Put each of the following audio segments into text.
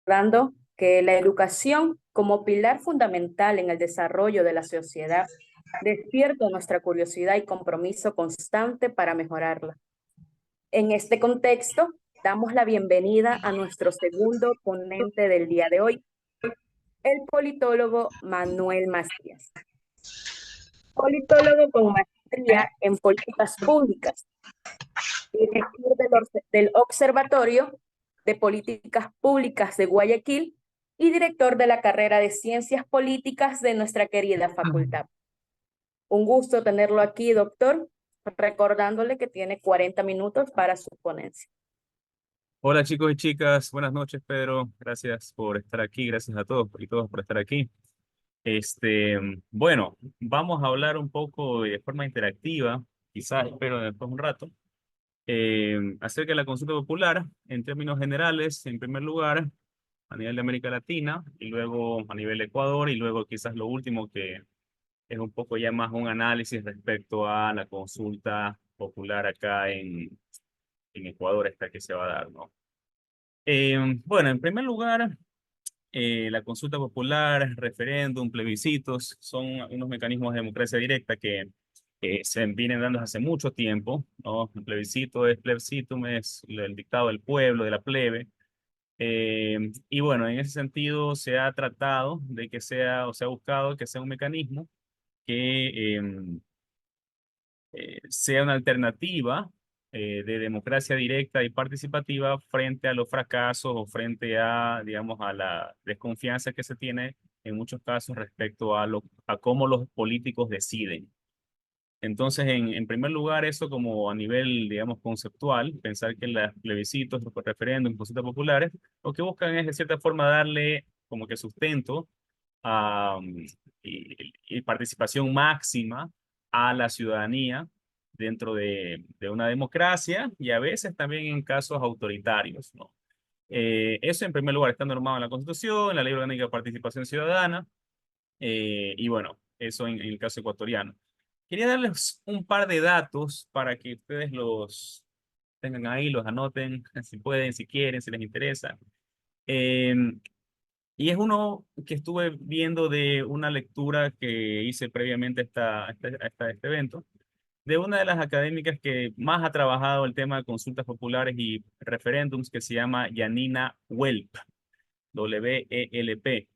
Dando que la educación como pilar fundamental en el desarrollo de la sociedad despierta nuestra curiosidad y compromiso constante para mejorarla. En este contexto, damos la bienvenida a nuestro segundo ponente del día de hoy, el politólogo Manuel Macías. Politólogo con maestría en políticas públicas, director del Observatorio de Políticas Públicas de Guayaquil y director de la carrera de Ciencias Políticas de nuestra querida facultad. Un gusto tenerlo aquí, doctor, recordándole que tiene 40 minutos para su ponencia. Hola chicos y chicas, buenas noches Pedro, gracias por estar aquí, gracias a todos y todas por estar aquí. Bueno, vamos a hablar un poco de forma interactiva, quizás espero después un rato, acerca de la consulta popular en términos generales, en primer lugar a nivel de América Latina y luego a nivel de Ecuador y luego quizás lo último que es un poco ya más un análisis respecto a la consulta popular acá en Ecuador, esta que se va a dar, ¿no? Bueno, en primer lugar, la consulta popular, referéndum, plebiscitos, son unos mecanismos de democracia directa que se vienen dando hace mucho tiempo, ¿no? El plebiscito es plebiscitum, es el dictado del pueblo, de la plebe. Y bueno, en ese sentido se ha tratado de que sea, o se ha buscado que sea un mecanismo que sea una alternativa de democracia directa y participativa frente a los fracasos o frente a, digamos, a la desconfianza que se tiene en muchos casos respecto a cómo los políticos deciden. Entonces, en primer lugar, eso como a nivel, digamos, conceptual, pensar que los plebiscitos, los referéndums, consultas populares, lo que buscan es de cierta forma darle como que sustento a, y participación máxima a la ciudadanía dentro de una democracia y a veces también en casos autoritarios, ¿no? Eso en primer lugar está normado en la Constitución, en la Ley Orgánica de Participación Ciudadana, y bueno, eso en el caso ecuatoriano. Quería darles un par de datos para que ustedes los tengan ahí, los anoten, si pueden, si quieren, si les interesa. Eh, y es uno que estuve viendo de una lectura que hice previamente a este evento, de una de las académicas que más ha trabajado el tema de consultas populares y referéndums, que se llama Janina Welp, WELP,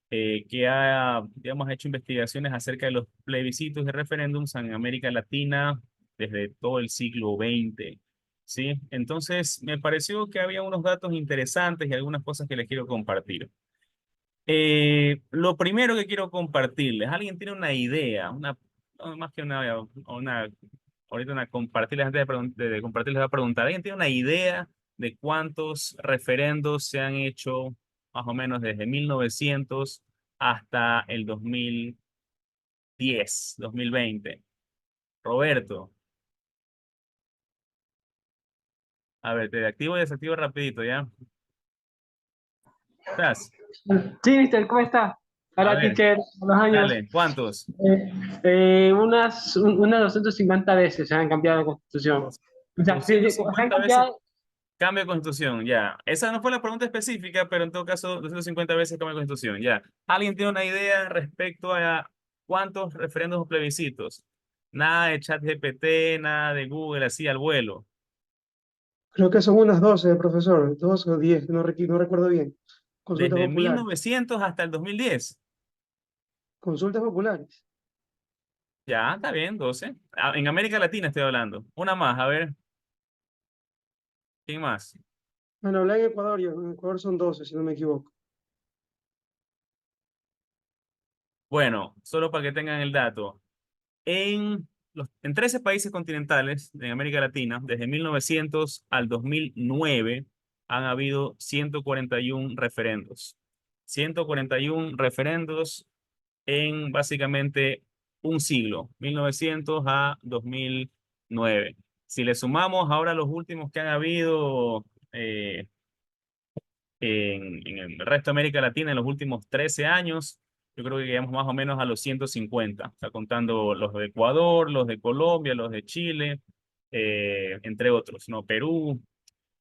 que ha, digamos, hecho investigaciones acerca de los plebiscitos y referéndums en América Latina desde todo el siglo XX. ¿Sí? Entonces, me pareció que había unos datos interesantes y algunas cosas que les quiero compartir. Lo primero que quiero compartirles, ¿alguien tiene una idea? No, más que ahorita una compartirles, antes de compartirles voy a preguntar, ¿alguien tiene una idea de cuántos referendos se han hecho más o menos desde 1900 hasta el 2010, 2020? Roberto, a ver, te activo y desactivo rapidito, ¿ya? ¿Estás? Sí, mister, ¿cómo está? A Hola, ver, teacher, buenos años. dale, ¿cuántos? Unas 250 veces se han cambiado la constitución. O sea, sí, sí, se han 250 veces. cambiado. Cambio de constitución, ya. Esa no fue la pregunta específica, pero en todo caso, 250 veces cambio de constitución, ya. ¿Alguien tiene una idea respecto a cuántos referendos o plebiscitos? Nada de ChatGPT, nada de Google, así al vuelo. Creo que son unas 12, profesor, 12 o 10, no recuerdo bien. Consultas Desde populares. 1900 hasta el 2010. Consultas populares. Ya, está bien, 12. Ah, en América Latina estoy hablando. Una más, a ver, ¿quién más? Bueno, hablé en Ecuador, en Ecuador son 12, si no me equivoco. Bueno, solo para que tengan el dato. En 13 países continentales de América Latina, desde 1900 al 2009, han habido 141 referendos. 141 referendos en básicamente un siglo, 1900 a 2009. Si le sumamos ahora los últimos que han habido en el resto de América Latina en los últimos 13 años, yo creo que llegamos más o menos a los 150, o sea, contando los de Ecuador, los de Colombia, los de Chile, entre otros, ¿no? Perú.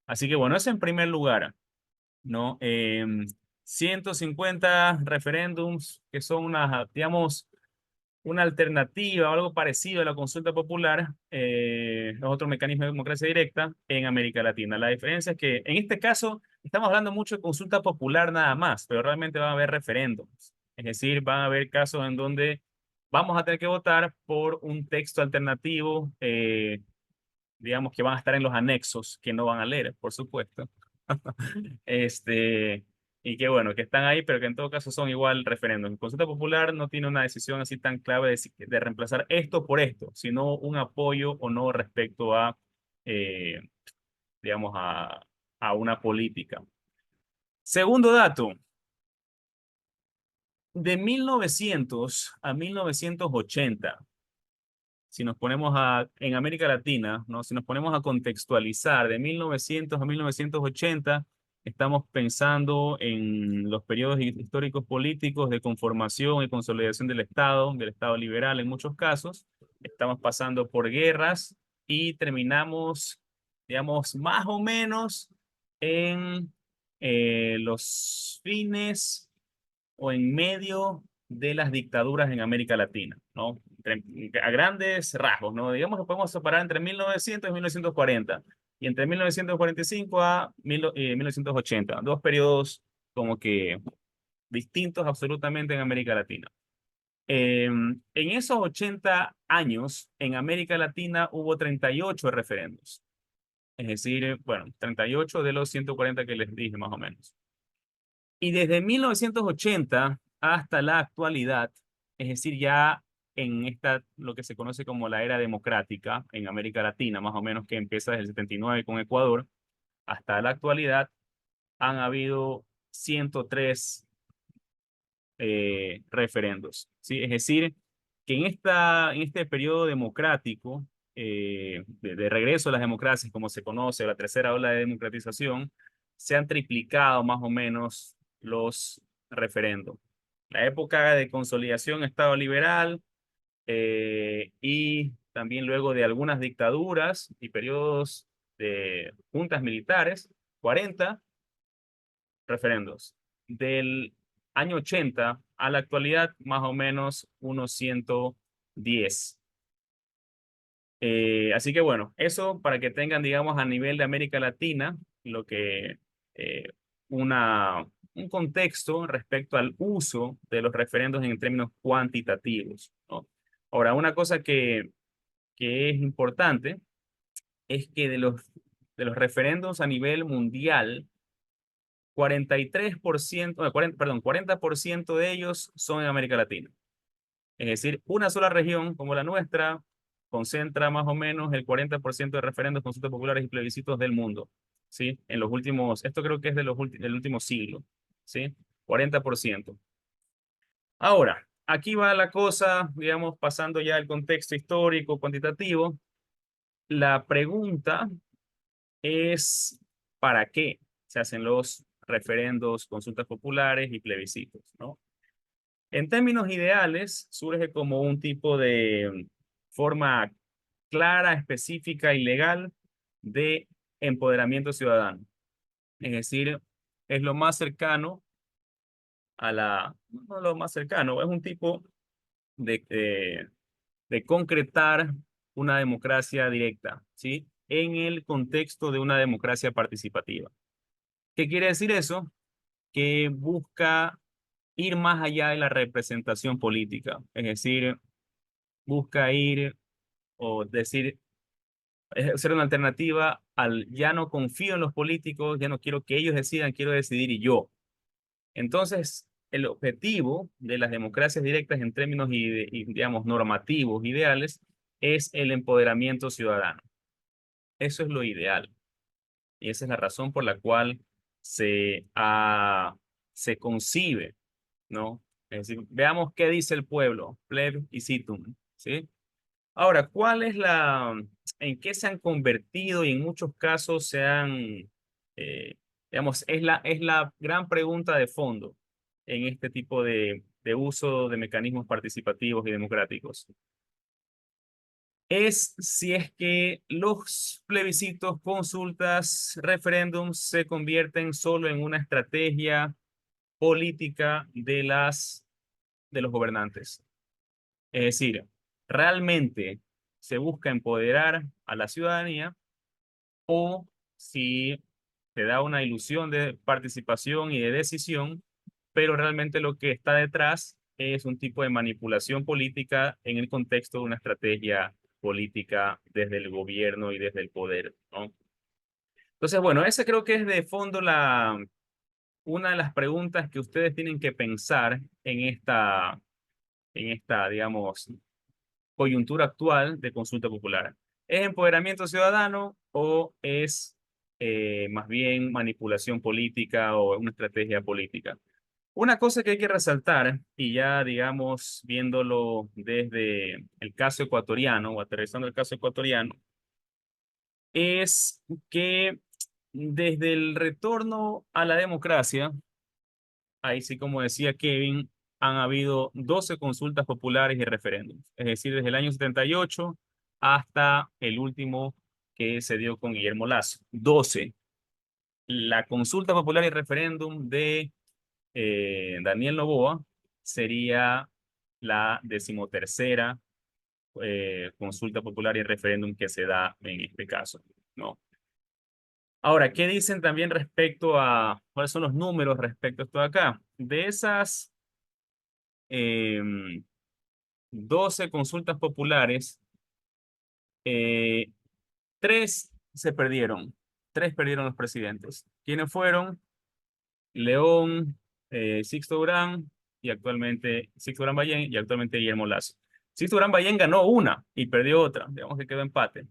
Así que bueno, eso en primer lugar. ¿no? 150 referéndums que son una, digamos, una alternativa o algo parecido a la consulta popular, es otro mecanismo de democracia directa en América Latina. La diferencia es que en este caso estamos hablando mucho de consulta popular nada más, pero realmente van a haber referéndums. Es decir, van a haber casos en donde vamos a tener que votar por un texto alternativo, digamos que van a estar en los anexos, que no van a leer, por supuesto. Este, y que bueno, que están ahí, pero que en todo caso son igual referéndum. Consulta popular no tiene una decisión así tan clave de reemplazar esto por esto, sino un apoyo o no respecto a, eh, digamos, a una política. Segundo dato, de 1900 a 1980, si nos ponemos en América Latina, ¿no? Si nos ponemos a contextualizar de 1900 a 1980, estamos pensando en los periodos históricos políticos de conformación y consolidación del Estado liberal en muchos casos. Estamos pasando por guerras y terminamos, digamos, más o menos en los fines o en medio de las dictaduras en América Latina, ¿no? A grandes rasgos, ¿no? Digamos que podemos separar entre 1900 y 1940 y entre 1945 a 1980, dos periodos como que distintos absolutamente en América Latina. En esos 80 años, en América Latina hubo 38 referendos. Es decir, bueno, 38 de los 140 que les dije más o menos. Y desde 1980 hasta la actualidad, es decir, ya en esta, lo que se conoce como la era democrática en América Latina, más o menos que empieza desde el 79 con Ecuador, hasta la actualidad, han habido 103 referendos, ¿sí? Es decir, que en este periodo democrático, de regreso a las democracias, como se conoce, la tercera ola de democratización, se han triplicado más o menos los referendos. La época de consolidación Estado liberal y también luego de algunas dictaduras y periodos de juntas militares, 40 referendos. Del año 80 a la actualidad, más o menos unos 110. Así que bueno, eso para que tengan, digamos, a nivel de América Latina, lo que eh, un contexto respecto al uso de los referendos en términos cuantitativos, ¿no? Ahora, una cosa que es importante es que de los referendos a nivel mundial, 43%, 40% de ellos son en América Latina. Es decir, una sola región como la nuestra concentra más o menos el 40% de referendos, consultas populares y plebiscitos del mundo, ¿sí? En los últimos, esto creo que es del último siglo, ¿sí? 40%. Ahora, aquí va la cosa, digamos, pasando ya al contexto histórico, cuantitativo. La pregunta es, ¿para qué se hacen los referendos, consultas populares y plebiscitos, ¿no? En términos ideales, surge como un tipo de forma clara, específica y legal de empoderamiento ciudadano. Es decir, es lo más cercano no lo más cercano, es un tipo de concretar una democracia directa, ¿sí? En el contexto de una democracia participativa. ¿Qué quiere decir eso? Que busca ir más allá de la representación política, es decir, busca ir o decir, ser una alternativa al ya no confío en los políticos, ya no quiero que ellos decidan, quiero decidir y yo. Entonces, el objetivo de las democracias directas en términos, digamos, normativos, ideales, es el empoderamiento ciudadano. Eso es lo ideal. Y esa es la razón por la cual se concibe, ¿no? Es decir, veamos qué dice el pueblo, plebiscitum, ¿sí? Ahora, en qué se han convertido y en muchos casos eh, digamos, es la gran pregunta de fondo en este tipo de uso de mecanismos participativos y democráticos. es si es que los plebiscitos, consultas, referéndums se convierten solo en una estrategia política de los gobernantes. Es decir, realmente se busca empoderar a la ciudadanía o si te da una ilusión de participación y de decisión, pero realmente lo que está detrás es un tipo de manipulación política en el contexto de una estrategia política desde el gobierno y desde el poder, ¿no? Entonces, bueno, esa creo que es de fondo una de las preguntas que ustedes tienen que pensar en esta, digamos, coyuntura actual de consulta popular. ¿Es empoderamiento ciudadano o es más bien manipulación política o una estrategia política? Una cosa que hay que resaltar, y ya digamos viéndolo desde el caso ecuatoriano o aterrizando el caso ecuatoriano, es que desde el retorno a la democracia, ahí sí como decía Kevin, han habido 12 consultas populares y referéndums, es decir, desde el año 78 hasta el último que se dio con Guillermo Lasso. 12. La consulta popular y referéndum de Daniel Noboa sería la 13ª consulta popular y referéndum que se da en este caso, ¿no? Ahora, ¿qué dicen también respecto a cuáles son los números respecto a esto de acá? De esas 12 consultas populares, 3 se perdieron. 3 perdieron los presidentes. ¿Quiénes fueron? León, Sixto Durán y actualmente Sixto Durán Ballén y actualmente Guillermo Lasso. Sixto Durán Ballén ganó una y perdió otra. Digamos que quedó empate.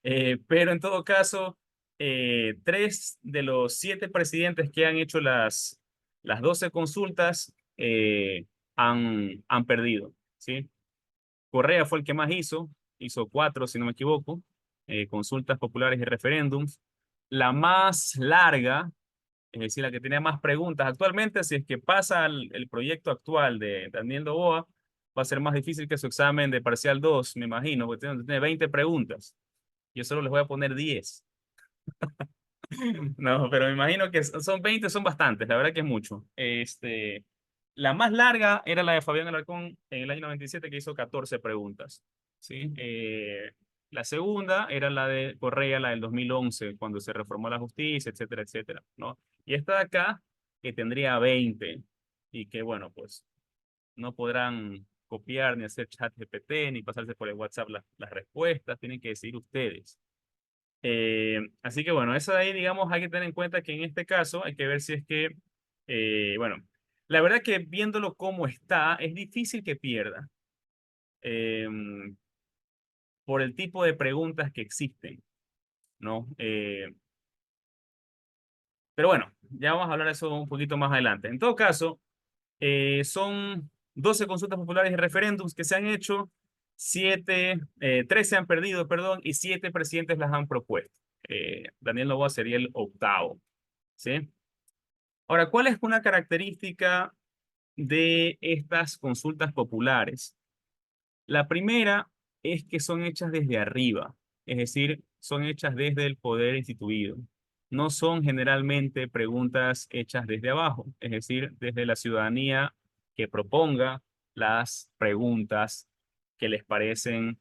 Pero en todo caso, 3 de los 7 presidentes que han hecho las 12 consultas han perdido, ¿sí? Correa fue el que más hizo 4, si no me equivoco, consultas populares y referéndums. La más larga, es decir, la que tenía más preguntas actualmente, si es que pasa el proyecto actual de Daniel Noboa, va a ser más difícil que su examen de parcial 2, me imagino, porque tiene 20 preguntas. Yo solo les voy a poner 10. No, pero me imagino que son 20, son bastantes, la verdad que es mucho. La más larga era la de Fabián Alarcón en el año 97, que hizo 14 preguntas, ¿sí? La segunda era la de Correa, la del 2011, cuando se reformó la justicia, etcétera, etcétera, ¿no? Y esta de acá, que tendría 20, y que, bueno, pues no podrán copiar ni hacer chat GPT, ni pasarse por el WhatsApp las respuestas, tienen que decidir ustedes. Así que bueno, eso de ahí, digamos, hay que tener en cuenta que en este caso hay que ver si es que, bueno, la verdad que viéndolo como está, es difícil que pierda eh, por el tipo de preguntas que existen, ¿no? Pero bueno, ya vamos a hablar de eso un poquito más adelante. En todo caso, son 12 consultas populares y referéndums que se han hecho, 13 se han perdido, perdón, y 7 presidentes las han propuesto. Daniel Noboa sería el octavo, ¿sí? Ahora, ¿cuál es una característica de estas consultas populares? La primera es que son hechas desde arriba, es decir, son hechas desde el poder instituido. No son generalmente preguntas hechas desde abajo, es decir, desde la ciudadanía que proponga las preguntas que les parecen,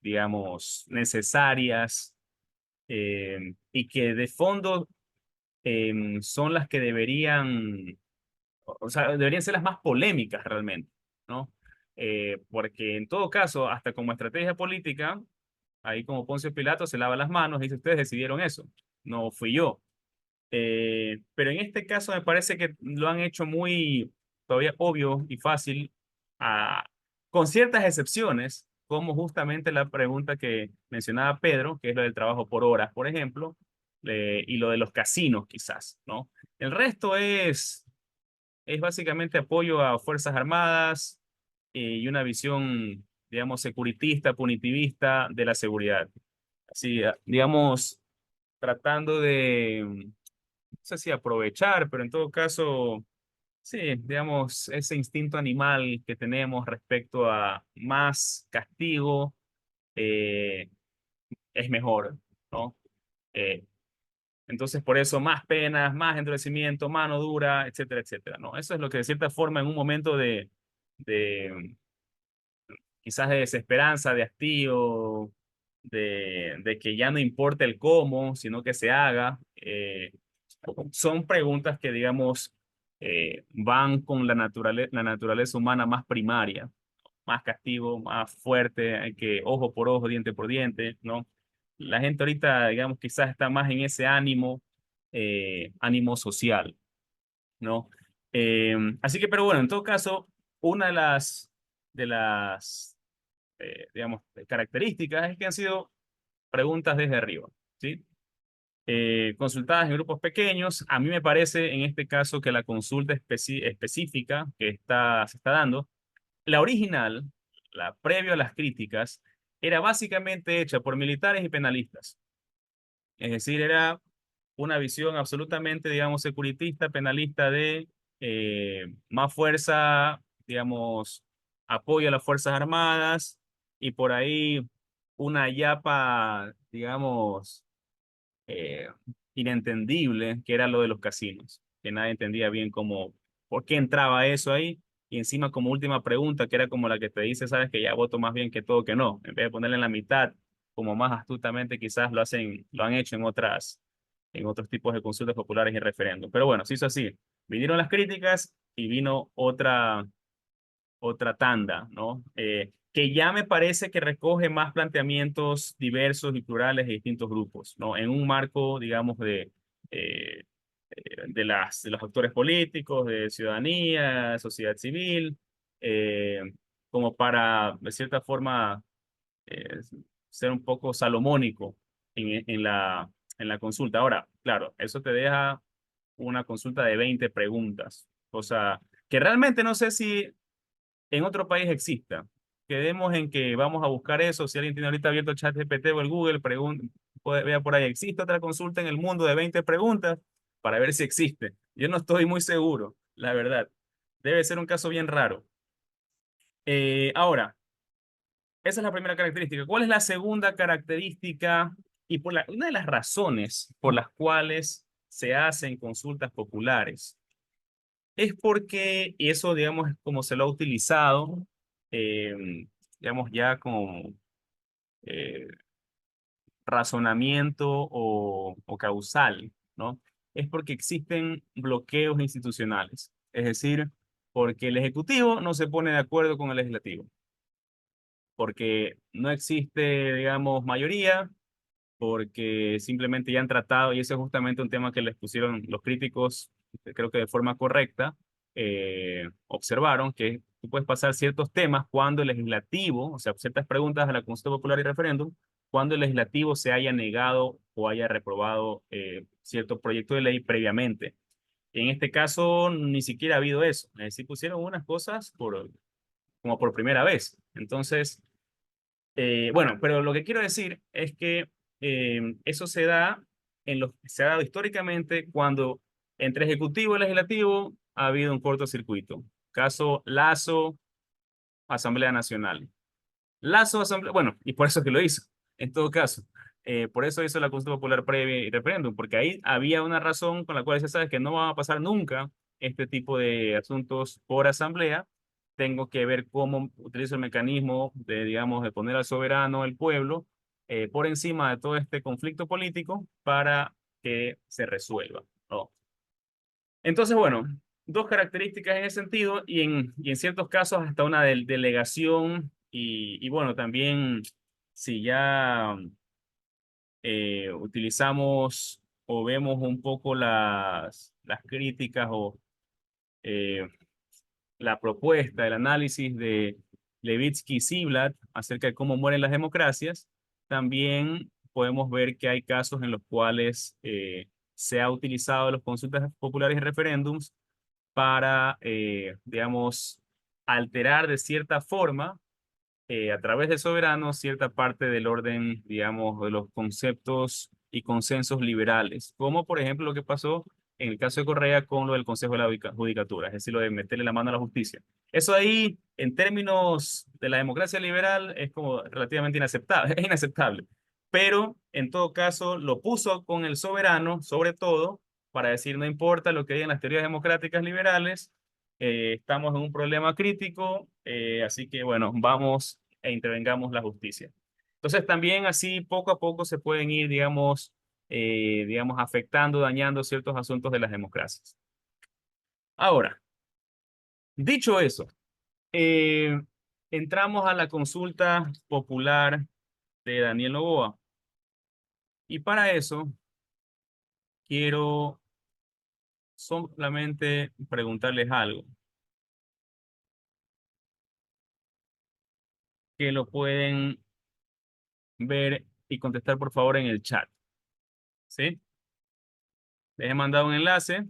digamos, necesarias y que de fondo son las que deberían, o sea, deberían ser las más polémicas realmente, ¿no? Porque en todo caso, hasta como estrategia política, ahí como Poncio Pilato se lava las manos y dice, ustedes decidieron eso, no fui yo. Pero en este caso me parece que lo han hecho muy todavía obvio y fácil, a- con ciertas excepciones, como justamente la pregunta que mencionaba Pedro, que es lo del trabajo por horas, por ejemplo, y lo de los casinos quizás, ¿no? El resto es básicamente apoyo a Fuerzas Armadas y una visión, digamos, securitista, punitivista de la seguridad. Así, digamos, tratando de, no sé si aprovechar, pero en todo caso, Sí, digamos, ese instinto animal que tenemos respecto a más castigo eh, es mejor, ¿no? Eh, entonces, por eso, más penas, más endurecimiento, mano dura, etcétera, etcétera, ¿no? Eso es lo que de cierta forma en un momento de quizás de desesperanza, de hastío, de que ya no importa el cómo, sino que se haga, son preguntas que, digamos, van con la naturaleza humana más primaria, más castigo, más fuerte, hay que ojo por ojo, diente por diente, ¿no? La gente ahorita, digamos, quizás está más en ese ánimo, ánimo social, ¿no? Así que, pero bueno, en todo caso, una de las digamos, características es que han sido preguntas desde arriba, ¿sí? Consultadas en grupos pequeños. A mí me parece en este caso que la consulta específica que se está dando, la original, la previo a las críticas, era básicamente hecha por militares y penalistas. Es decir, era una visión absolutamente, digamos, securitista, penalista de más fuerza, digamos, apoyo a las Fuerzas Armadas y por ahí una yapa, digamos, eh, inentendible, que era lo de los casinos, que nadie entendía bien cómo, por qué entraba eso ahí. Y encima como última pregunta, que era como la que te dice, sabes que ya voto más bien que todo que no, en vez de ponerle en la mitad, como más astutamente quizás lo han hecho en otros tipos de consultas populares y referéndum. Pero bueno, se hizo así. Vinieron las críticas y vino otra tanda, ¿no? Que ya me parece que recoge más planteamientos diversos y plurales de distintos grupos, ¿no? En un marco, digamos, eh, de los actores políticos, de ciudadanía, sociedad civil, eh, como para, de cierta forma, eh, ser un poco salomónico en la consulta. Ahora, claro, eso te deja una consulta de 20 preguntas, o sea, que realmente no sé si en otro país exista. Quedemos en que vamos a buscar eso. Si alguien tiene ahorita abierto el ChatGPT o el Google, vea por ahí, ¿existe otra consulta en el mundo de 20 preguntas? Para ver si existe. Yo no estoy muy seguro, la verdad. Debe ser un caso bien raro. Ahora, esa es la primera característica. ¿Cuál es la segunda característica y una de las razones por las cuales se hacen consultas populares? Es porque eso, digamos, es como se lo ha utilizado, digamos, ya como eh, razonamiento o causal, ¿no? Es porque existen bloqueos institucionales. Es decir, porque el Ejecutivo no se pone de acuerdo con el Legislativo, porque no existe, digamos, mayoría, porque simplemente ya han tratado, y ese es justamente un tema que les pusieron los críticos, creo que de forma correcta, observaron que tú puedes pasar ciertos temas cuando el legislativo, o sea, ciertas preguntas a la consulta popular y referéndum, cuando el legislativo se haya negado o haya reprobado cierto proyecto de ley previamente. En este caso, ni siquiera ha habido eso. Es decir, pusieron unas cosas como por primera vez. Entonces, bueno, pero lo que quiero decir es que eso se ha dado históricamente cuando entre ejecutivo y legislativo ha habido un cortocircuito. Caso Lazo, Asamblea Nacional. Lazo, Asamblea, bueno, y por eso es que lo hizo, en todo caso. Por eso hizo la consulta popular previa y referéndum, porque ahí había una razón con la cual se sabe que no va a pasar nunca este tipo de asuntos por asamblea. Tengo que ver cómo utilizo el mecanismo de, digamos, de poner al soberano, el pueblo, por encima de todo este conflicto político para que se resuelva, ¿no? Entonces, bueno, dos características en ese sentido y en ciertos casos hasta una delegación y bueno, también si ya utilizamos o vemos un poco las críticas o eh, la propuesta, el análisis de Levitsky y Ziblatt acerca de cómo mueren las democracias, también podemos ver que hay casos en los cuales se ha utilizado las consultas populares y referéndums para, digamos, alterar de cierta forma, a través del soberano, cierta parte del orden, digamos, de los conceptos y consensos liberales, como por ejemplo lo que pasó en el caso de Correa, con lo del Consejo de la Judicatura, es decir, lo de meterle la mano a la justicia. Eso ahí, en términos de la democracia liberal, es como relativamente inaceptable, es inaceptable. Pero, en todo caso, lo puso con el soberano, sobre todo, para decir, no importa lo que digan las teorías democráticas liberales, estamos en un problema crítico, así que, bueno, vamos e intervengamos la justicia. Entonces, también así, poco a poco, se pueden ir, digamos, afectando, dañando ciertos asuntos de las democracias. Ahora, dicho eso, eh, entramos a la consulta popular de Daniel Noboa. Y para eso, quiero solamente preguntarles algo, que lo pueden ver y contestar, por favor, en el chat. ¿Sí? Les he mandado un enlace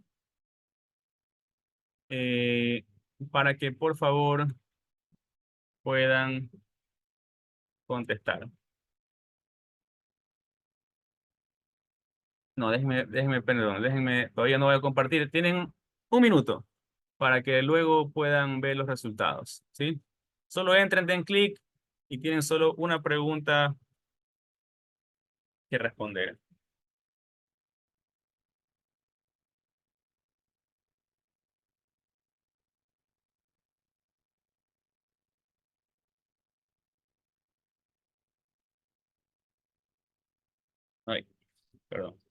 eh, para que, por favor, puedan contestar. No, perdón, todavía no voy a compartir. Tienen un minuto para que luego puedan ver los resultados, ¿sí? Solo entren, den clic y tienen solo una pregunta que responder. Ay, perdón.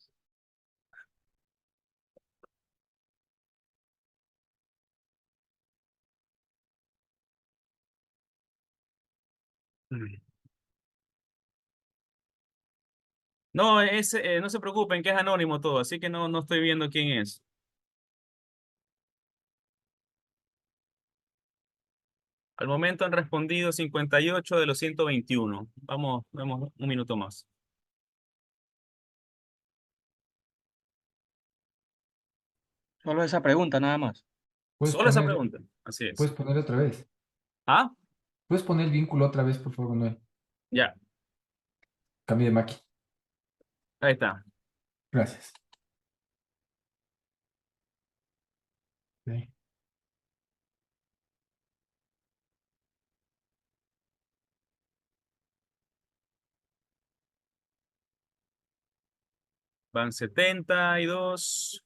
No, no se preocupen, que es anónimo todo, así que no estoy viendo quién es. Al momento han respondido 58 de los 121. Vamos un minuto más. Solo esa pregunta, nada más. Solo esa pregunta. Así es. Puedes poner otra vez. Ah, Puedes poner el vínculo otra vez, por favor, Noel. ya, Cambio de máquina. ahí está. Gracias. Sí. Van 72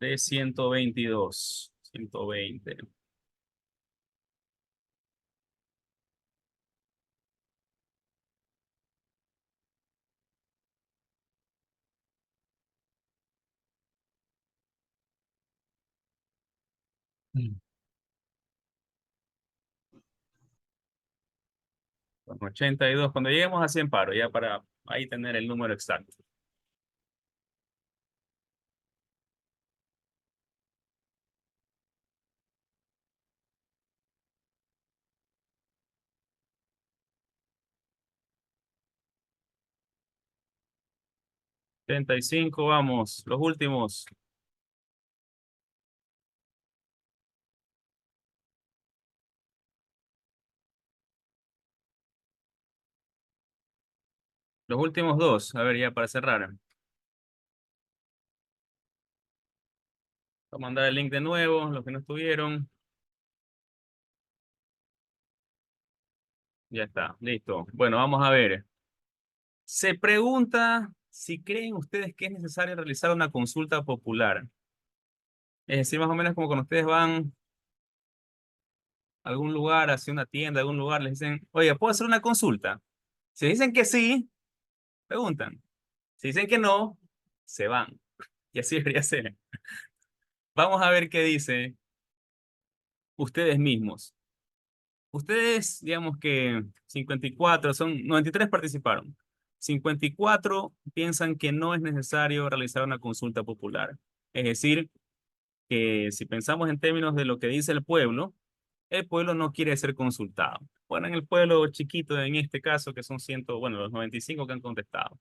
de 122. 120. Mm. Son 82. Cuando lleguemos a 100 paro, ya para ahí tener el número exacto. $75, vamos, los últimos. Los últimos dos, a ver, ya para cerrar. Voy a mandar el link de nuevo, los que no estuvieron. Ya está, listo. Bueno, vamos a ver. Se pregunta si creen ustedes que es necesario realizar una consulta popular. Es decir, más o menos como cuando ustedes van a algún lugar, hacia una tienda, a algún lugar, les dicen, oye, ¿puedo hacer una consulta? Si dicen que sí, preguntan. Si dicen que no, se van. Y así debería ser. Vamos a ver qué dicen ustedes mismos. Ustedes, digamos que 54, 93 participaron. 54 piensan que no es necesario realizar una consulta popular. Es decir, que si pensamos en términos de lo que dice el pueblo no quiere ser consultado. Bueno, en el pueblo chiquito, en este caso, que son los 95 que han contestado,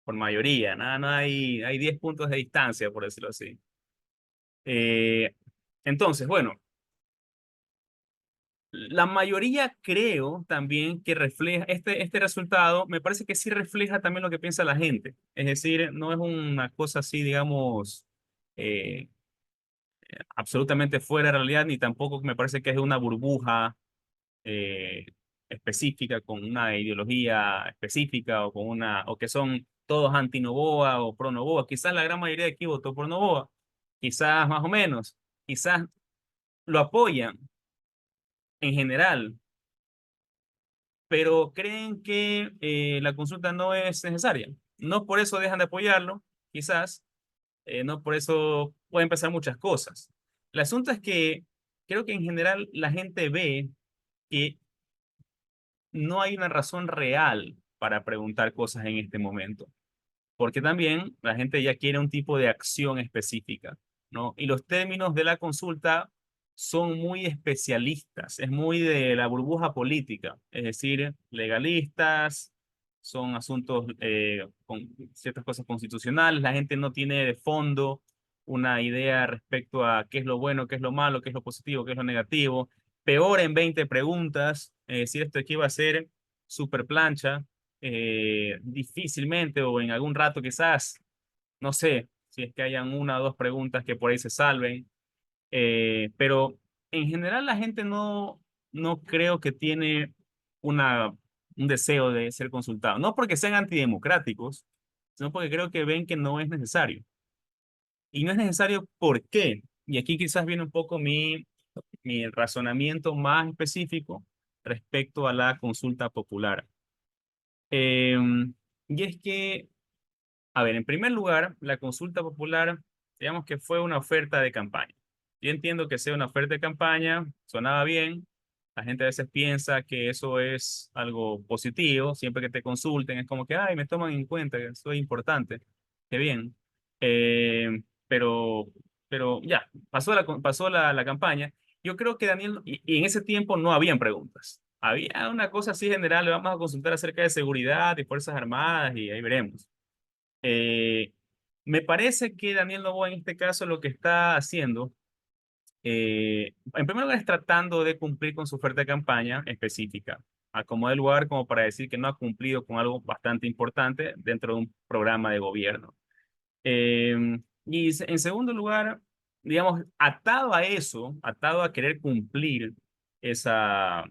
por mayoría, nada, hay 10 puntos de distancia, por decirlo así. Entonces, bueno, La mayoría creo también que refleja, este resultado me parece que sí refleja también lo que piensa la gente. Es decir, no es una cosa así, digamos, eh, absolutamente fuera de la realidad, ni tampoco me parece que es una burbuja eh, específica con una ideología específica o con o que son todos anti-Noboa o pro-Noboa. Quizás la gran mayoría de aquí votó por Noboa, quizás más o menos, quizás lo apoyan en general, pero creen que la consulta no es necesaria. No por eso dejan de apoyarlo, quizás, no por eso pueden pasar muchas cosas. El asunto es que creo que en general la gente ve que no hay una razón real para preguntar cosas en este momento, porque también la gente ya quiere un tipo de acción específica, ¿no? Y los términos de la consulta son muy especialistas, es muy de la burbuja política, es decir, legalistas, son asuntos con ciertas cosas constitucionales, la gente no tiene de fondo una idea respecto a qué es lo bueno, qué es lo malo, qué es lo positivo, qué es lo negativo. Peor en 20 preguntas, si esto aquí va a ser super plancha, difícilmente o en algún rato quizás, no sé, si es que hayan una o dos preguntas que por ahí se salven, pero en general la gente no creo que tiene una, un deseo de ser consultado, no porque sean antidemocráticos, sino porque creo que ven que no es necesario. Y no es necesario, ¿por qué? Y aquí quizás viene un poco mi razonamiento más específico respecto a la consulta popular. Y es que, a ver, en primer lugar, la consulta popular, digamos que fue una oferta de campaña. Yo entiendo que sea una oferta de campaña, sonaba bien. La gente a veces piensa que eso es algo positivo, siempre que te consulten, es como que, ay, me toman en cuenta, que eso es importante. Qué bien. Eh, pero, pero ya, pasó la campaña. Yo creo que Daniel, y en ese tiempo no habían preguntas. Había una cosa así general, le vamos a consultar acerca de seguridad y Fuerzas Armadas y ahí veremos. Eh, Me parece que Daniel Noboa en este caso lo que está haciendo, en primer lugar, es tratando de cumplir con su oferta de campaña específica, acomodar el lugar como para decir que no ha cumplido con algo bastante importante dentro de un programa de gobierno. En segundo lugar, digamos, atado a eso, atado a querer cumplir esa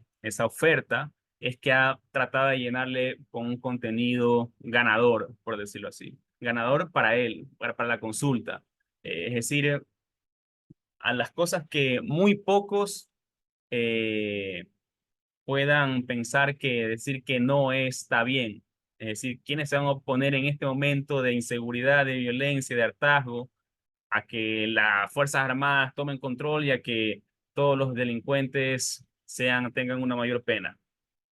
oferta, es que ha tratado de llenarle con un contenido ganador, por decirlo así. Ganador para él, para la consulta. Es decir, a las cosas que muy pocos eh, puedan pensar que decir que no está bien. Es decir, ¿quiénes se van a oponer en este momento de inseguridad, de violencia, de hartazgo, a que las Fuerzas Armadas tomen control y a que todos los delincuentes tengan una mayor pena?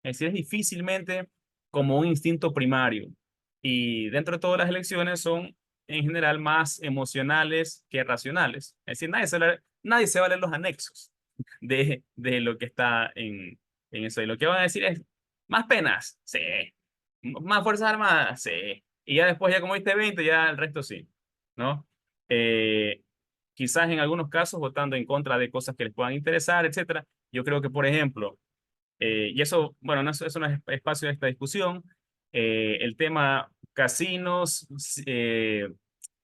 Es decir, es difícilmente como un instinto primario. Y dentro de todas las elecciones son en general más emocionales que racionales. Es decir, nadie se va a leer los anexos de lo que está en eso. Y lo que van a decir es, más penas, sí. Más Fuerzas Armadas, sí. Y ya después, ya como viste 20, ya el resto sí, ¿no? Eh, Quizás en algunos casos votando en contra de cosas que les puedan interesar, etcétera. Yo creo que, por ejemplo, y eso, bueno, eso no es espacio de esta discusión. El tema casinos,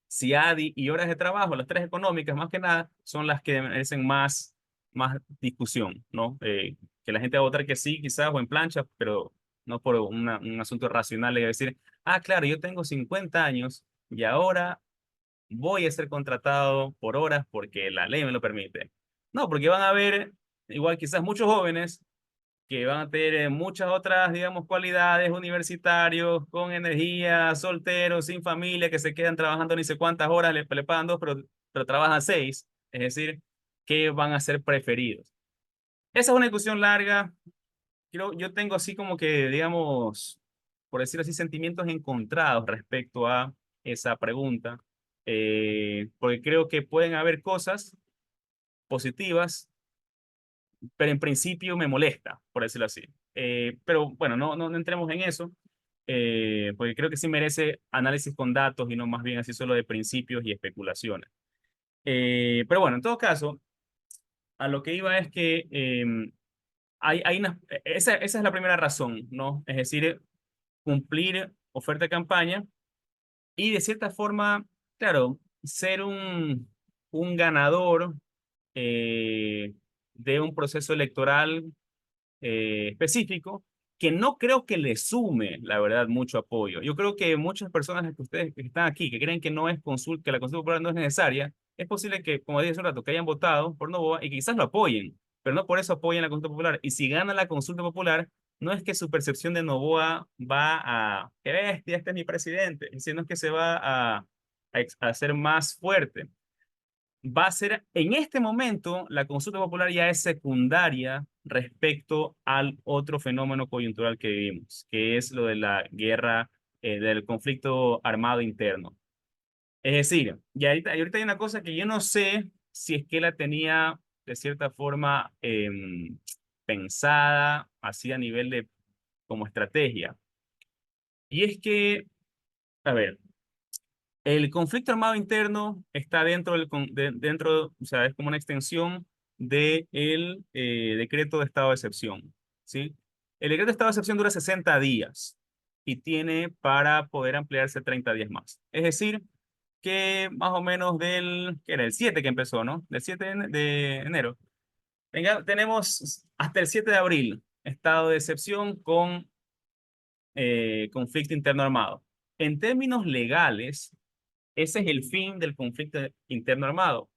CIADI y horas de trabajo, las tres económicas más que nada, son las que merecen más discusión, ¿no? Que la gente va a votar que sí, quizás, o en plancha, pero no por un asunto racional de decir, ah, claro, yo tengo 50 años y ahora voy a ser contratado por horas porque la ley me lo permite. No, porque van a haber, igual quizás muchos jóvenes que van a tener muchas otras, digamos, cualidades, universitarios, con energía, solteros, sin familia, que se quedan trabajando ni sé cuántas horas, le pagan dos, pero trabajan seis, es decir, que van a ser preferidos. Esa es una discusión larga. Yo tengo así como que, digamos, por decirlo así, sentimientos encontrados respecto a esa pregunta, porque creo que pueden haber cosas positivas, pero en principio me molesta, por decirlo así. Pero bueno, no entremos en eso, porque creo que sí merece análisis con datos y no más bien así solo de principios y especulaciones. Pero bueno, en todo caso, a lo que iba es que esa es la primera razón, ¿no? Es decir, cumplir oferta de campaña y de cierta forma, claro, ser un ganador de un proceso electoral específico que no creo que le sume, la verdad, mucho apoyo. Yo creo que muchas personas que ustedes que están aquí, que creen que no es consulta, que la consulta popular no es necesaria, es posible que, como dije hace un rato, que hayan votado por Noboa y quizás lo apoyen, pero no por eso apoyen la consulta popular. Y si gana la consulta popular, no es que su percepción de Noboa va a, qué bestia, este es mi presidente, sino es que se va a hacer más fuerte. Va a ser, en este momento, la consulta popular ya es secundaria respecto al otro fenómeno coyuntural que vivimos, que es lo de la guerra, del conflicto armado interno. Es decir, y ahorita hay una cosa que yo no sé si es que la tenía de cierta forma pensada, así a nivel de como estrategia. Y es que, a ver, el conflicto armado interno está dentro, o sea, es como una extensión del decreto de estado de excepción, ¿sí? El decreto de estado de excepción dura 60 días y tiene para poder ampliarse 30 días más. Es decir, que más o menos que era el 7 que empezó, ¿no? Del 7 de enero. Tenemos hasta el 7 de abril, estado de excepción con conflicto interno armado. En términos legales, ese es el fin del conflicto interno armado,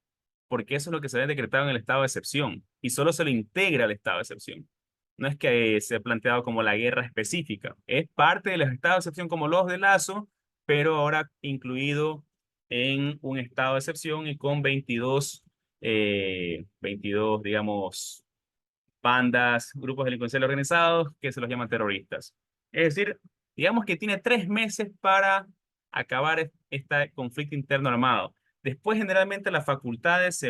porque eso es lo que se ve decretado en el estado de excepción y solo se lo integra al estado de excepción. No es que se ha planteado como la guerra específica, es parte del estado de excepción como los de Lazo, pero ahora incluido en un estado de excepción y con 22, digamos, bandas, grupos delincuenciales organizados que se los llaman terroristas. Es decir, digamos que tiene 3 meses para acabar este conflicto interno armado. Después, generalmente, las facultades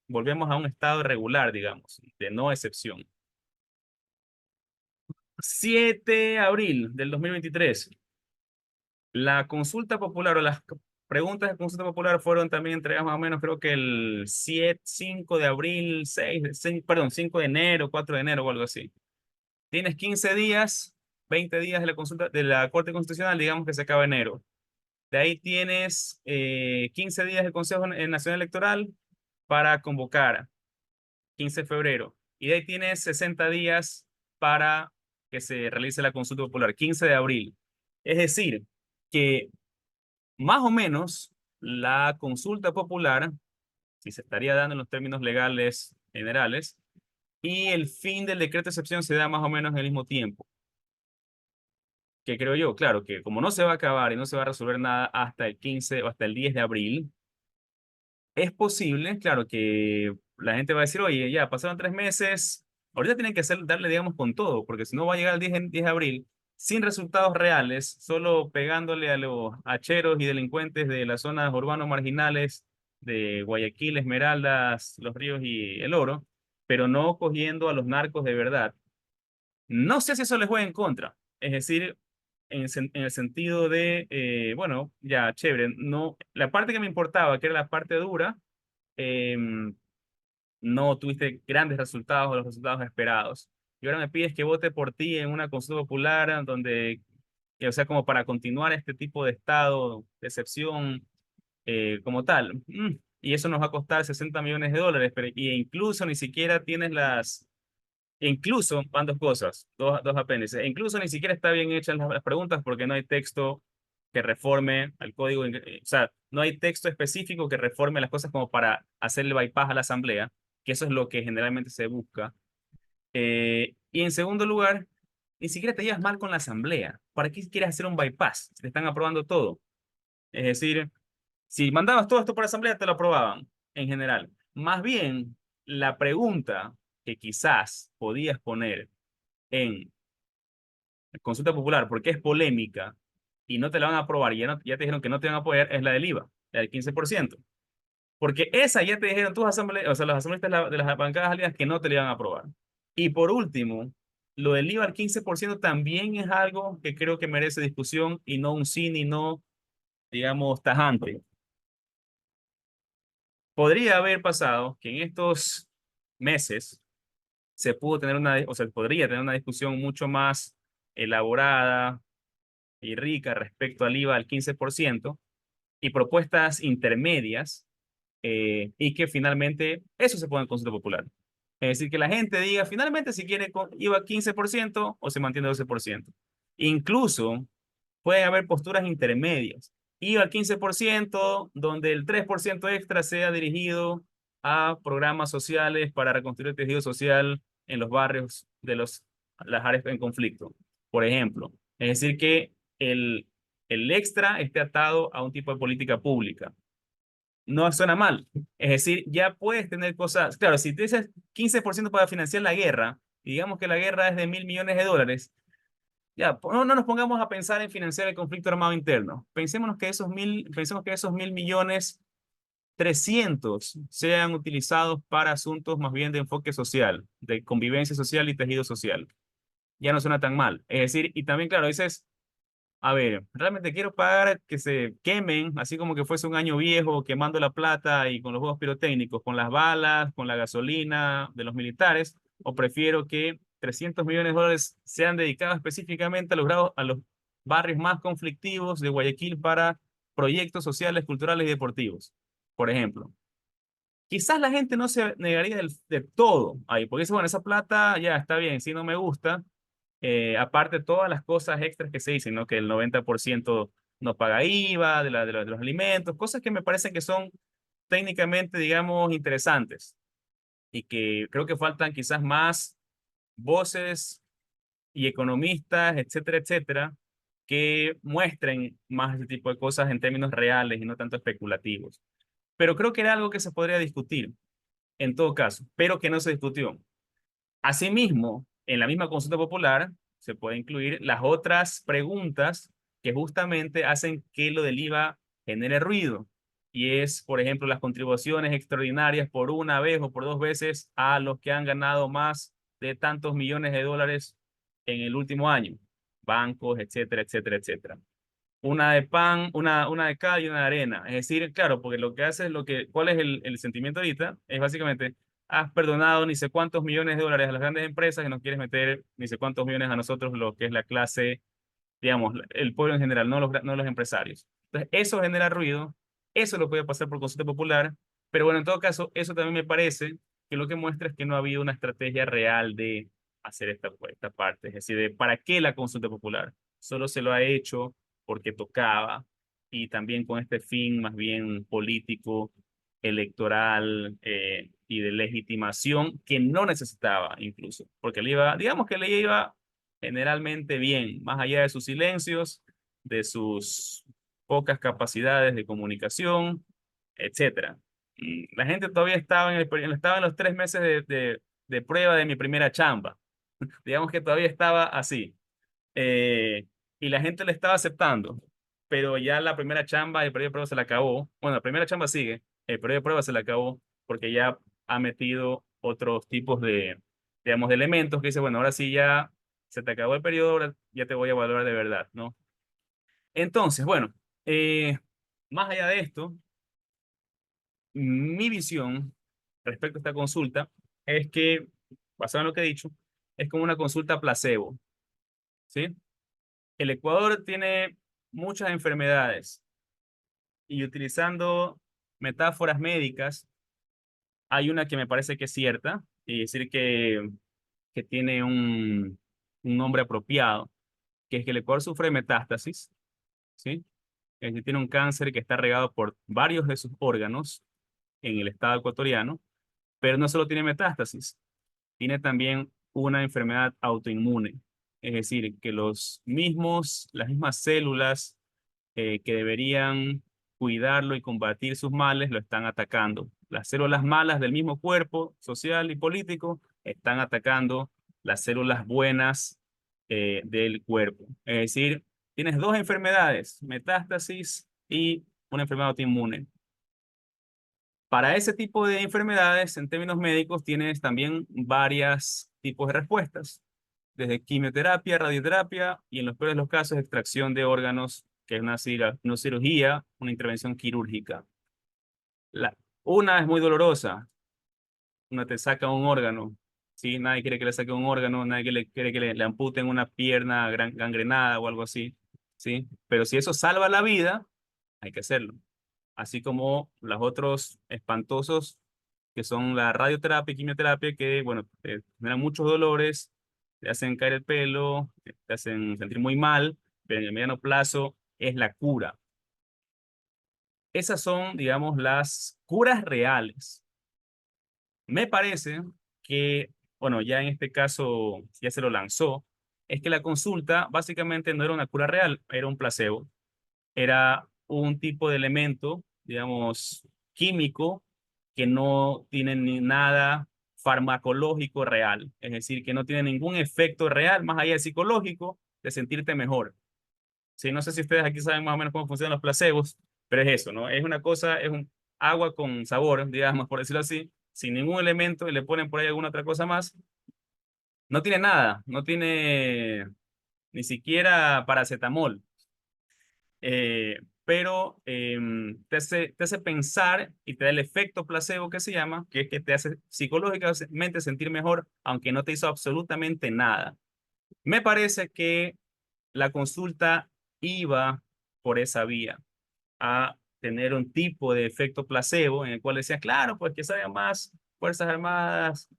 volvemos a un estado regular, digamos, de no excepción. 7 de abril del 2023. La consulta popular o las preguntas de consulta popular fueron también entregadas más o menos, creo que el 5 de abril, 5 de enero, 4 de enero o algo así. Tienes 15 días, 20 días de la consulta de la Corte Constitucional, digamos que se acaba enero. De ahí tienes 15 días del Consejo Nacional Electoral para convocar, 15 de febrero. Y de ahí tienes 60 días para que se realice la consulta popular, 15 de abril. Es decir, que más o menos la consulta popular, si se estaría dando en los términos legales generales, y el fin del decreto de excepción se da más o menos en el mismo tiempo. Que creo yo, claro, que como no se va a acabar y no se va a resolver nada hasta el 15 o hasta el 10 de abril, es posible, claro, que la gente va a decir, oye, ya pasaron 3 meses, ahorita tienen que darle, digamos, con todo, porque si no va a llegar el 10 de abril sin resultados reales, solo pegándole a los hacheros y delincuentes de las zonas urbanos marginales de Guayaquil, Esmeraldas, Los Ríos y El Oro, pero no cogiendo a los narcos de verdad. No sé si eso les juega en contra. Es decir, en el sentido de, bueno, ya, chévere, no, la parte que me importaba, que era la parte dura, no tuviste grandes resultados o los resultados esperados. Y ahora me pides que vote por ti en una consulta popular donde, o sea, como para continuar este tipo de estado de excepción como tal. Y eso nos va a costar 60 millones de dólares, pero y incluso ni siquiera tienes incluso, van dos cosas, dos apéndices. Incluso ni siquiera está bien hechas las preguntas porque no hay texto que reforme al código, o sea, no hay texto específico que reforme las cosas como para hacer el bypass a la asamblea, que eso es lo que generalmente se busca. Y en segundo lugar, ni siquiera te llevas mal con la asamblea. ¿Para qué quieres hacer un bypass? Si te están aprobando todo. Es decir, si mandabas todo esto por asamblea, te lo aprobaban en general. Más bien, la pregunta que quizás podías poner en consulta popular, porque es polémica y no te la van a aprobar y ya te dijeron que no te van a apoyar, es la del IVA, la del 15%. Porque esa ya te dijeron tus asambleas, o sea, los asambleístas de las bancadas aliadas que no te la iban a aprobar. Y por último, lo del IVA al 15% también es algo que creo que merece discusión y no un sí ni no, digamos, tajante. Podría haber pasado que en estos meses se pudo tener o se podría tener una discusión mucho más elaborada y rica respecto al IVA al 15% y propuestas intermedias, y que finalmente eso se pone en consulta popular. Es decir, que la gente diga finalmente si quiere IVA 15% o se mantiene 12%. Incluso pueden haber posturas intermedias. IVA al 15%, donde el 3% extra sea dirigido a programas sociales para reconstruir el tejido social en los barrios de las áreas en conflicto, por ejemplo. Es decir, que el extra esté atado a un tipo de política pública. No suena mal. Es decir, ya puedes tener cosas. Claro, si te dices 15% para financiar la guerra, y digamos que la guerra es de $1.000 millones, ya, no nos pongamos a pensar en financiar el conflicto armado interno. Pensemos que esos 1.000 millones, 300 sean utilizados para asuntos más bien de enfoque social, de convivencia social y tejido social. Ya no suena tan mal. Es decir, y también, claro, dices, a ver, realmente quiero pagar que se quemen, así como que fuese un año viejo, quemando la plata y con los juegos pirotécnicos, con las balas, con la gasolina de los militares, o prefiero que $300 millones sean dedicados específicamente a los barrios más conflictivos de Guayaquil para proyectos sociales, culturales y deportivos, por ejemplo. Quizás la gente no se negaría de todo ahí, porque dice, bueno, esa plata ya está bien, si no me gusta, aparte todas las cosas extras que se dicen, ¿no? Que el 90% no paga IVA de los alimentos, cosas que me parecen que son técnicamente, digamos, interesantes y que creo que faltan quizás más voces y economistas, etcétera, etcétera, que muestren más ese tipo de cosas en términos reales y no tanto especulativos. Pero creo que era algo que se podría discutir en todo caso, pero que no se discutió. Asimismo, en la misma consulta popular se puede incluir las otras preguntas que justamente hacen que lo del IVA genere ruido. Y es, por ejemplo, las contribuciones extraordinarias por una vez o por dos veces a los que han ganado más de tantos millones de dólares en el último año. Bancos, etcétera, etcétera, etcétera. Una de pan, una de cal y una de arena. Es decir, claro, porque lo que hace es ¿cuál es el sentimiento ahorita? Es básicamente, has perdonado ni sé cuántos millones de dólares a las grandes empresas y nos quieres meter ni sé cuántos millones a nosotros, lo que es la clase, digamos, el pueblo en general, no los empresarios. Entonces, eso genera ruido, eso lo puede pasar por consulta popular, pero bueno, en todo caso, eso también me parece que lo que muestra es que no ha habido una estrategia real de hacer esta parte, es decir, de para qué la consulta popular. Solo se lo ha hecho porque tocaba y también con este fin más bien político, electoral, y de legitimación que no necesitaba incluso, porque le iba, digamos que le iba generalmente bien, más allá de sus silencios, de sus pocas capacidades de comunicación, etcétera. La gente todavía estaba en los 3 meses de prueba de mi primera chamba. Digamos que todavía estaba así. Eh, y la gente le estaba aceptando, pero ya la primera chamba, el periodo de prueba se le acabó. Bueno, la primera chamba sigue, el periodo de prueba se le acabó porque ya ha metido otros tipos digamos, de elementos que dice, bueno, ahora sí ya se te acabó el periodo, ahora ya te voy a valorar de verdad, ¿no? Entonces, bueno, más allá de esto, mi visión respecto a esta consulta es que, basado en lo que he dicho, es como una consulta placebo, ¿sí? El Ecuador tiene muchas enfermedades y utilizando metáforas médicas, hay una que me parece que es cierta, y decir que tiene un nombre apropiado, que es que el Ecuador sufre metástasis, ¿sí? Es decir, tiene un cáncer que está regado por varios de sus órganos en el estado ecuatoriano, pero no solo tiene metástasis, tiene también una enfermedad autoinmune. Es decir, que las mismas células que deberían cuidarlo y combatir sus males lo están atacando. Las células malas del mismo cuerpo social y político están atacando las células buenas del cuerpo. Es decir, tienes dos enfermedades, metástasis y una enfermedad autoinmune. Para ese tipo de enfermedades, en términos médicos, tienes también varios tipos de respuestas, desde quimioterapia, radioterapia y en los peores de los casos, extracción de órganos, que es una cirugía, una intervención quirúrgica. Una es muy dolorosa, una te saca un órgano ¿sí? Nadie quiere que le saquen un órgano, nadie quiere que le amputen una pierna gangrenada o algo así, ¿sí? Pero si eso salva la vida, hay que hacerlo. Así como los otros espantosos que son la radioterapia y quimioterapia, que, bueno, te generan muchos dolores, te hacen caer el pelo, te hacen sentir muy mal, pero en el mediano plazo es la cura. Esas son, digamos, las curas reales. Me parece que, bueno, ya en este caso ya se lo lanzó, es que la consulta básicamente no era una cura real, era un placebo. Era un tipo de elemento, digamos, químico que no tiene ni nada farmacológico real, es decir, que no tiene ningún efecto real más allá de psicológico de sentirte mejor. Sí, no sé si ustedes aquí saben más o menos cómo funcionan los placebos, pero es eso, ¿no? Es una cosa, es un agua con sabor, digamos, por decirlo así, sin ningún elemento y le ponen por ahí alguna otra cosa más. No tiene nada, no tiene ni siquiera paracetamol. Pero te hace pensar y te da el efecto placebo que se llama, que es que te hace psicológicamente sentir mejor, aunque no te hizo absolutamente nada. Me parece que la consulta iba por esa vía, a tener un tipo de efecto placebo en el cual decía, claro, pues que salgan más Fuerzas Armadas,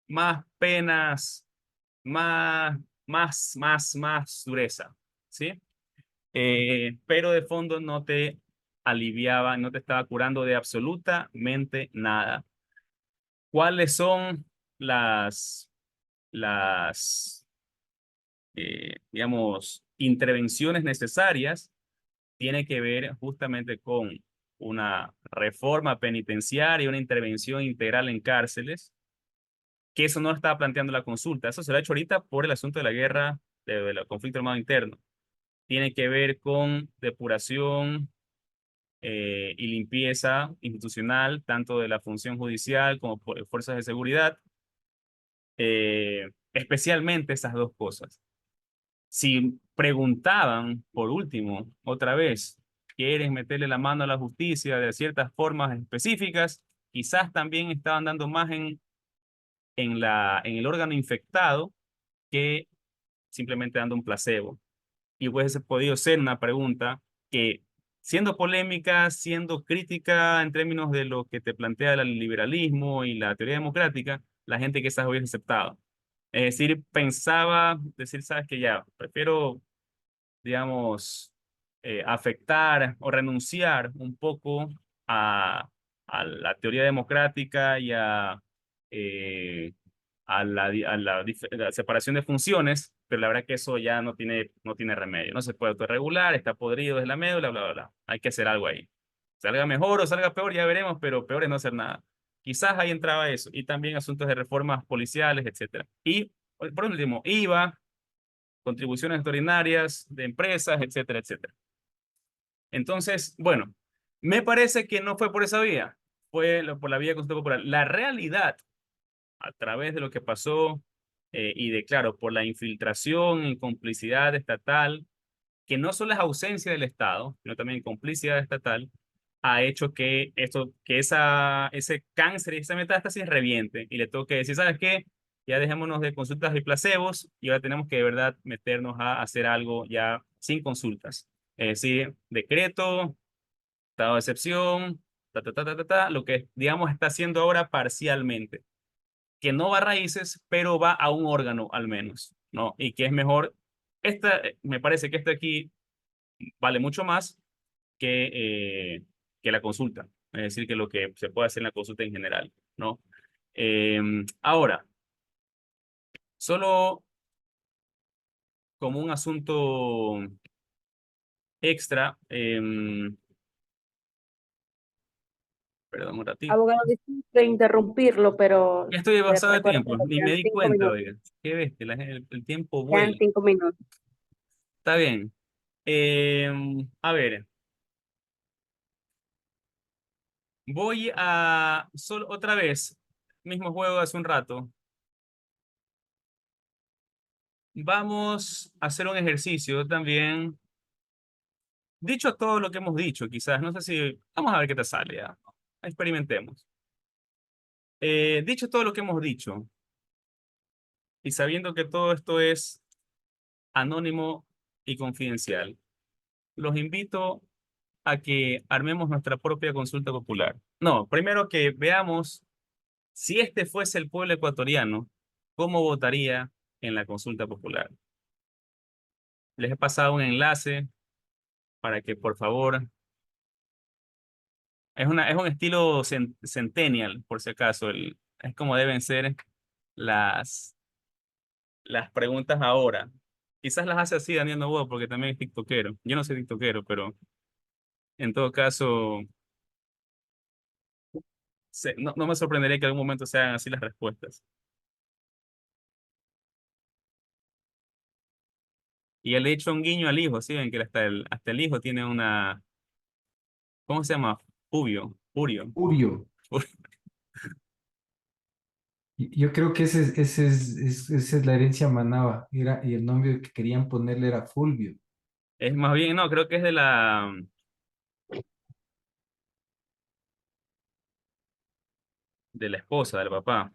más penas, más dureza, ¿sí? Pero de fondo no te aliviaba, no te estaba curando de absolutamente nada. ¿Cuáles son las digamos, intervenciones necesarias? Tiene que ver justamente con una reforma penitenciaria, una intervención integral en cárceles, que eso no lo estaba planteando la consulta. Eso se lo ha hecho ahorita por el asunto de la guerra, del conflicto armado interno. Tiene que ver con depuración y limpieza institucional, tanto de la función judicial como por fuerzas de seguridad, especialmente esas dos cosas. Si preguntaban, por último, otra vez, ¿quieres meterle la mano a la justicia de ciertas formas específicas? Quizás también estaban dando más en el órgano infectado que simplemente dando un placebo. Y hubiese podido ser una pregunta que, siendo polémica, siendo crítica en términos de lo que te plantea el liberalismo y la teoría democrática, la gente quizás hubiese aceptado. Es decir, pensaba decir, sabes que ya, prefiero, digamos, afectar o renunciar un poco a, a la teoría democrática y eh, la separación de funciones, pero la verdad que eso ya no tiene remedio. No se puede autorregular, está podrido desde la médula, bla, bla, bla. Hay que hacer algo ahí. Salga mejor o salga peor, ya veremos, pero peor es no hacer nada. Quizás ahí entraba eso. Y también asuntos de reformas policiales, etcétera. Y, por último, IVA, contribuciones extraordinarias de empresas, etcétera, etcétera. Entonces, bueno, me parece que no fue por esa vía, fue por la vía de consulta popular. La realidad, a través de lo que pasó y de, claro, por la infiltración y complicidad estatal, que no solo es ausencia del Estado, sino también complicidad estatal, ha hecho que ese cáncer y esa metástasis reviente y le toque decir, ¿sabes qué? Ya dejémonos de consultas y placebos y ahora tenemos que de verdad meternos a hacer algo ya sin consultas. Es decir, decreto, estado de excepción, lo que digamos está haciendo ahora parcialmente, que no va a raíces, pero va a un órgano al menos, ¿no? Y que es mejor, me parece que este aquí vale mucho más que la consulta, es decir, que lo que se puede hacer en la consulta en general, ¿no? Ahora, solo como un asunto extra, perdón un ratito. Abogado, disculpe interrumpirlo, pero Ya estoy pasado de recuerdo tiempo, que ni me quedan di 5 cuenta, minutos. oiga. Qué bestia, el tiempo Quedan vuela. 5 minutos. Está bien. A ver, voy a solo otra vez, mismo juego de hace un rato. Vamos a hacer un ejercicio también. Dicho todo lo que hemos dicho, quizás, no sé si, vamos a ver qué te sale ya. Experimentemos. Dicho todo lo que hemos dicho, y sabiendo que todo esto es anónimo y confidencial, los invito a que armemos nuestra propia consulta popular. No, primero que veamos si este fuese el pueblo ecuatoriano, ¿cómo votaría en la consulta popular? Les he pasado un enlace para que por favor, es un estilo centennial, por si acaso, es como deben ser las, las preguntas ahora. Quizás las hace así Daniel Noboa porque también es tiktokero. Yo no soy tiktokero, pero en todo caso, no me sorprendería que en algún momento sean así las respuestas. Y él le hecho un guiño al hijo, ¿sí? Ven que hasta el hijo tiene una, ¿cómo se llama? Furio. Urio. Yo creo que esa es la herencia Manaba. Y el nombre que querían ponerle era Fulvio. Es más bien, no, creo que es de la esposa, del papá.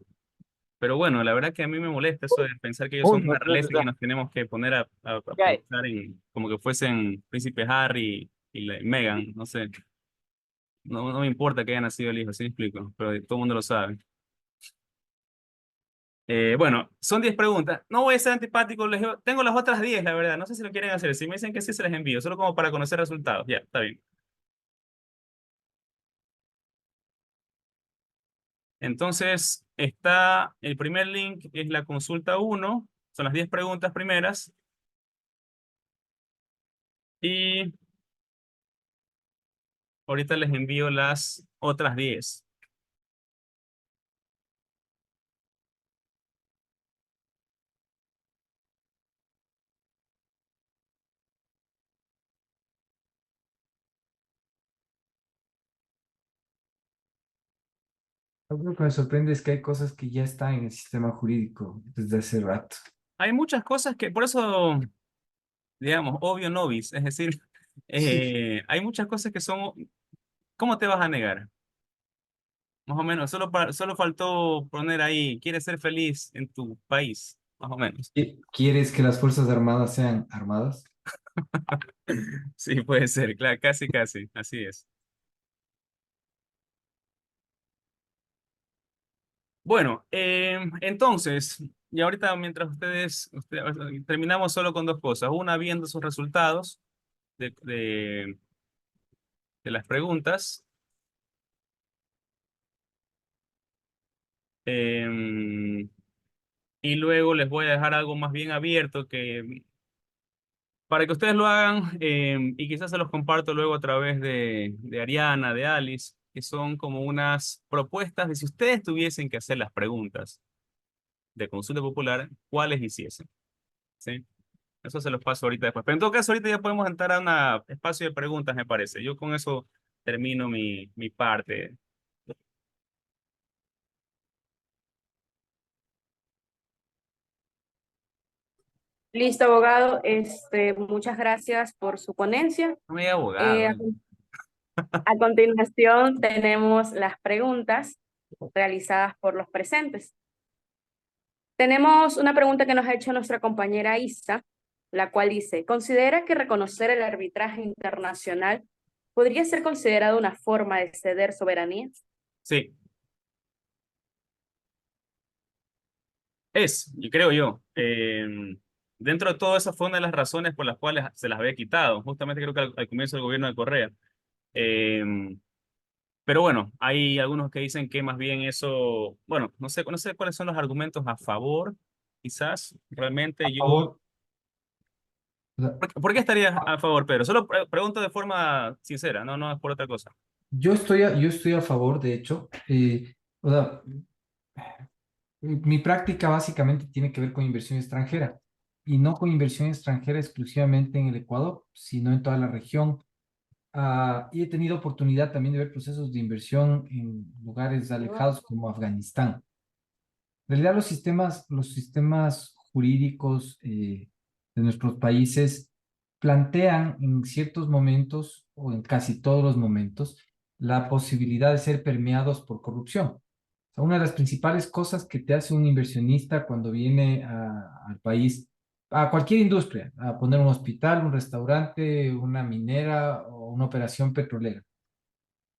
Pero bueno, la verdad que a mí me molesta eso de pensar que ellos son una realeza y que nos tenemos que poner a pensar en como que fuesen príncipe Harry y Meghan, no sé. No me importa que haya nacido el hijo, ¿sí me explico? Pero todo el mundo lo sabe. Bueno, son 10 preguntas. No voy a ser antipático, tengo las otras 10, la verdad. No sé si lo quieren hacer. Si me dicen que sí, se les envío, solo como para conocer resultados. Ya, está bien. Entonces, está el primer link, es la consulta 1, son las 10 preguntas primeras. Y ahorita les envío las otras 10. Algo que me sorprende es que hay cosas que ya están en el sistema jurídico desde hace rato. Hay muchas cosas que, por eso, digamos, obvio novis, es decir, Sí. hay muchas cosas que son, ¿cómo te vas a negar? Más o menos, solo faltó poner ahí, ¿quieres ser feliz en tu país? Más o menos. ¿Quieres que las Fuerzas Armadas sean armadas? Sí, puede ser, claro, casi, casi, así es. Bueno, entonces, y ahorita mientras terminamos solo con dos cosas. Una, viendo sus resultados de las preguntas. em, y luego les voy a dejar algo más bien abierto para que ustedes lo hagan y quizás se los comparto luego a través de Ariana, de Alice, que son como unas propuestas de si ustedes tuviesen que hacer las preguntas de consulta popular, ¿cuáles hiciesen? ¿Sí? Eso se los paso ahorita después. Pero en todo caso, ahorita ya podemos entrar a un espacio de preguntas, me parece. Yo con eso termino mi parte. Listo, abogado. Muchas gracias por su ponencia. No me abogado. A continuación tenemos las preguntas realizadas por los presentes. Tenemos una pregunta que nos ha hecho nuestra compañera Isa, la cual dice, ¿considera que reconocer el arbitraje internacional podría ser considerado una forma de ceder soberanía? Sí, y creo yo. Dentro de todo, esa fue una de las razones por las cuales se las había quitado. Justamente creo que al comienzo del gobierno de Correa. Eh, pero bueno, hay algunos que dicen que más bien eso, bueno, no sé cuáles son los argumentos a favor, quizás realmente Por yo. favor. O sea, ¿Por qué estarías a favor, Pedro? Solo pregunto de forma sincera, no es por otra cosa. yo estoy a favor, de hecho. O sea, mi práctica básicamente tiene que ver con inversión extranjera y no con inversión extranjera exclusivamente en el Ecuador, sino en toda la región. Y he tenido oportunidad también de ver procesos de inversión en lugares alejados como Afganistán. En realidad, los sistemas jurídicos de nuestros países plantean en ciertos momentos o en casi todos los momentos la posibilidad de ser permeados por corrupción. sea, una de las principales cosas que te hace un inversionista cuando viene al país, a cualquier industria, a poner un hospital, un restaurante, una minera o una operación petrolera,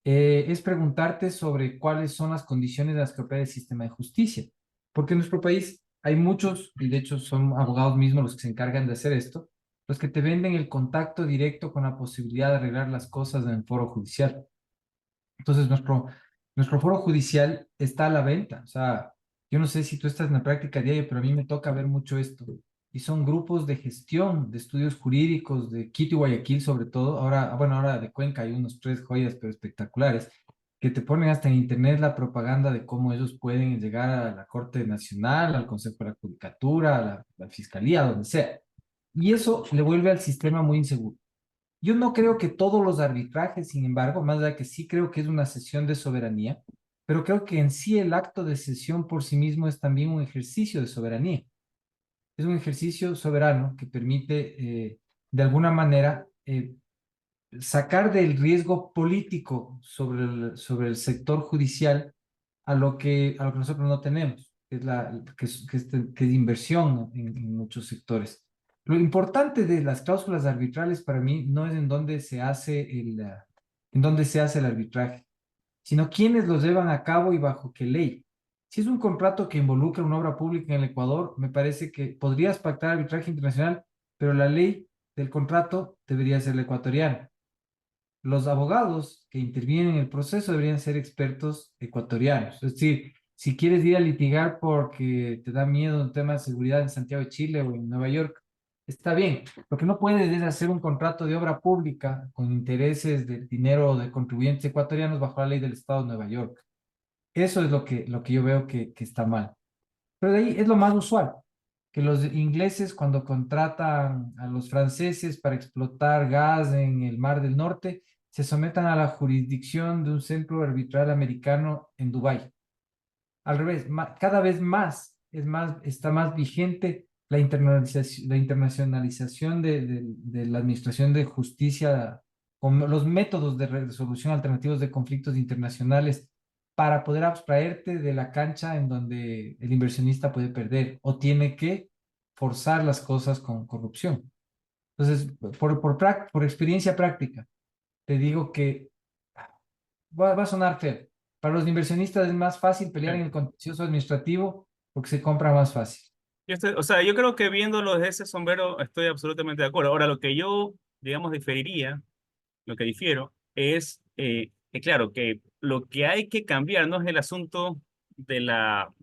es preguntarte sobre cuáles son las condiciones en las que opera el sistema de justicia. Porque en nuestro país hay muchos, y de hecho son abogados mismos los que se encargan de hacer esto, los que te venden el contacto directo con la posibilidad de arreglar las cosas en el foro judicial. Entonces, nuestro foro judicial está a la venta. O sea, yo no sé si tú estás en la práctica diaria, pero a mí me toca ver mucho esto. Y son grupos de gestión, de estudios jurídicos, de Quito y Guayaquil sobre todo. Ahora, bueno, ahora de Cuenca hay unos 3 joyas, pero espectaculares, que te ponen hasta en internet la propaganda de cómo ellos pueden llegar a la Corte Nacional, al Consejo de la Judicatura, a la Fiscalía, donde sea. Y eso le vuelve al sistema muy inseguro. Yo no creo que todos los arbitrajes, sin embargo, más allá que sí creo que es una cesión de soberanía, pero creo que en sí el acto de cesión por sí mismo es también un ejercicio de soberanía. Es un ejercicio soberano que permite, de alguna manera, sacar del riesgo político sobre el sector judicial a lo que nosotros no tenemos, que es inversión en muchos sectores. Lo importante de las cláusulas arbitrales para mí no es en dónde se hace el arbitraje, sino quiénes los llevan a cabo y bajo qué ley. Si es un contrato que involucra una obra pública en el Ecuador, me parece que podrías pactar arbitraje internacional, pero la ley del contrato debería ser la ecuatoriana. Los abogados que intervienen en el proceso deberían ser expertos ecuatorianos. Es decir, si quieres ir a litigar porque te da miedo un tema de seguridad en Santiago de Chile o en Nueva York, está bien. Lo que no puedes es hacer un contrato de obra pública con intereses del dinero de contribuyentes ecuatorianos bajo la ley del Estado de Nueva York. Eso es lo que yo veo que está mal. Pero de ahí es lo más usual, que los ingleses cuando contratan a los franceses para explotar gas en el Mar del Norte, se sometan a la jurisdicción de un centro arbitral americano en Dubái. Al revés, cada vez está más vigente la internacionalización de la administración de justicia con los métodos de resolución alternativos de conflictos internacionales para poder abstraerte de la cancha en donde el inversionista puede perder o tiene que forzar las cosas con corrupción. Entonces, por experiencia práctica, te digo que va a sonar feo. Para los inversionistas es más fácil pelear en el contencioso administrativo porque se compra más fácil. O sea, yo creo que viéndolo desde ese sombrero estoy absolutamente de acuerdo. Ahora, lo que yo, digamos, lo que difiero, es que claro, que lo que hay que cambiar no es el asunto de la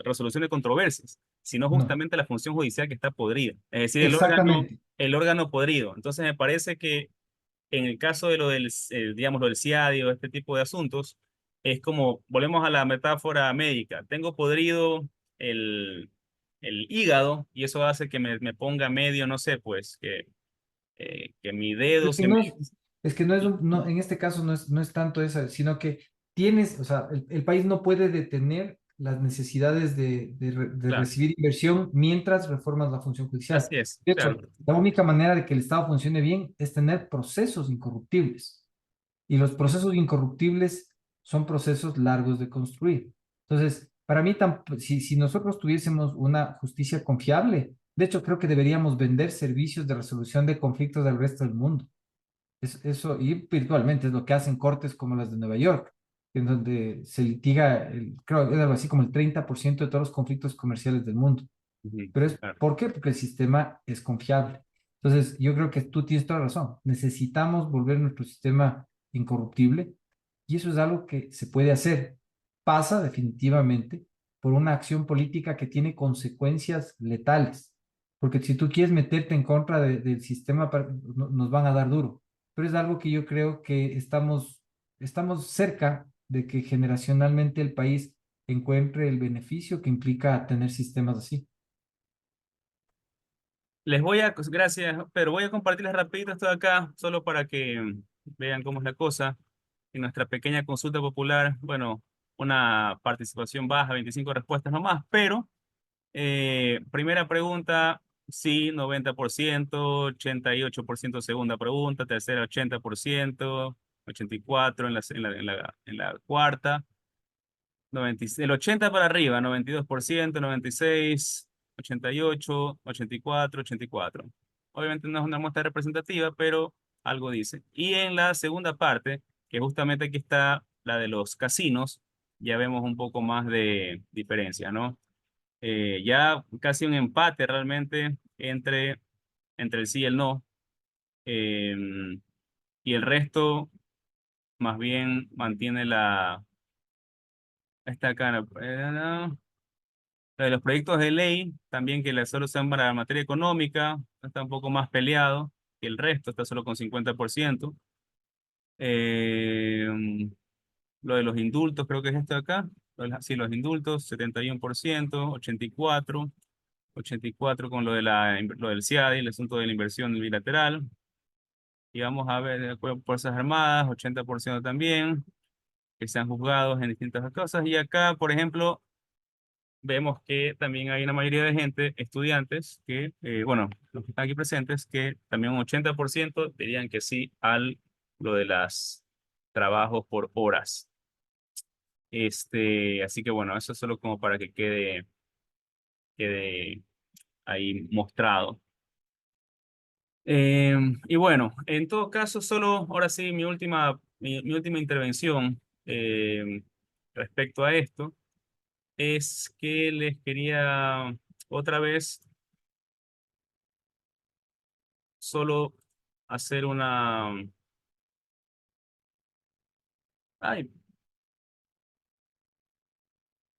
resolución de controversias, sino No, justamente la función judicial que está podrida. Es decir, exactamente. el órgano podrido. Entonces, me parece que en el caso de digamos, lo del CIADI o este tipo de asuntos, es como, volvemos a la metáfora médica, tengo podrido el, el hígado y eso hace que me ponga medio, no sé, pues, que mi dedo Es que se me... no es que no es no, en este caso no es tanto eso, sino que o sea, el país no puede detener las necesidades de Claro, recibir inversión mientras reformas la función judicial. así es, De claro. hecho, la única manera de que el Estado funcione bien es tener procesos incorruptibles. Y los procesos incorruptibles son procesos largos de construir. Entonces, para mí, si nosotros tuviésemos una justicia confiable, de hecho, creo que deberíamos vender servicios de resolución de conflictos al resto del mundo. Eso, y virtualmente es lo que hacen cortes como las de Nueva York, en donde se litiga, creo que es algo así como el 30% de todos los conflictos comerciales del mundo. Ujú, Pero claro. ¿por qué? Porque el sistema es confiable. Entonces, yo creo que tú tienes toda razón. Necesitamos volver nuestro sistema incorruptible y eso es algo que se puede hacer. Pasa definitivamente por una acción política que tiene consecuencias letales. Porque si tú quieres meterte en contra del sistema, nos van a dar duro. Pero es algo que yo creo que estamos cerca de que generacionalmente el país encuentre el beneficio que implica tener sistemas así. Gracias, pero voy a compartirles rapidito esto de acá, solo para que vean cómo es la cosa. En nuestra pequeña consulta popular, bueno, una participación baja, 25 respuestas nomás, pero primera pregunta, sí, 90%, 88% segunda pregunta, tercera 80%, 84% en la cuarta. del 80 para arriba, 92%, 96, 88, 84, 84. Obviamente no es una muestra representativa, pero algo dice. Y en la segunda parte, que justamente aquí está la de los casinos, ya vemos un poco más de diferencia, ¿no? Ya casi un empate realmente entre el sí y el no. Y el resto más bien mantiene esta acá, la de los proyectos de ley, también que solo sean para la materia económica, está un poco más peleado que el resto, está solo con 50%. Eh, lo de los indultos, creo que es esto de acá. Sí, los indultos, 71%, 84 con lo del CIADI, el asunto de la inversión bilateral. Y vamos a ver, de acuerdo, Fuerzas Armadas, 80% también, que sean juzgados en distintas cosas. Y acá, por ejemplo, vemos que también hay una mayoría de gente, estudiantes, que, bueno, los que están aquí presentes, que también un 80% dirían que sí lo de las trabajos por horas. Así que bueno, eso es solo como para que quede ahí mostrado. Y bueno, en todo caso, solo ahora sí mi última intervención respecto a esto es que les quería otra vez solo hacer